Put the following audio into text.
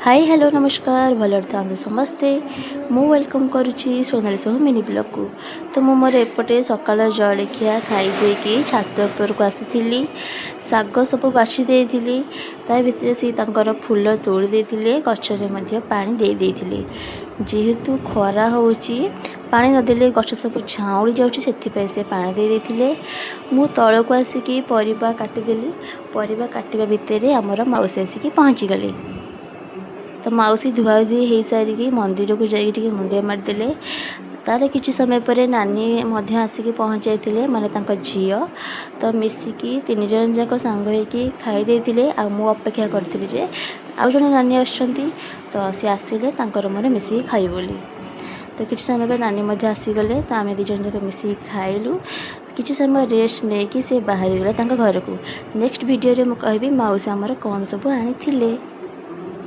Hi hello नमस्कार भल था समस्ते मु वेलकम करुच्ची सोनाली सब मिनी ब्लॉग को। तो मु मोर एपटे सकाल जलखिया खाई छात उपर को आसी शाग सब बाछी देती भितर सी तांकर फूल तोड़ी देते गचरे पानी दे देते जेहेतु खरा होची पानी नदेले गछ सब झाउली जाऊँगी से पानी दे देते मु तल को आसिकी परिबा काटिदेली परिबा काटिबा भितर आमर मौसी आसिकी पहुँची गले। तो मौसी धुआधुई हो सारिकी मंदिर को जाइए मुंडिया मारिदेले तार किसी समय पर नानी आसिक पहुँच जाते माने झील तो मिसिकी तीन जन जाक सांग होगी खाई देते मु अपेक्षा करी जे आउ जड़े नानी आसुँच तो सी आसिले मोर मिसिकी खाई बोली। तो किसी समय पर नानी आसीगले तो आम दीज जाक मिसिक खाइलु किसी समय रेस्ट नहीं कि सी बाहरी गला घर को। नेक्स्ट वीडियो रे मु कहबी मौसी आमर कौन सब आनी थिले।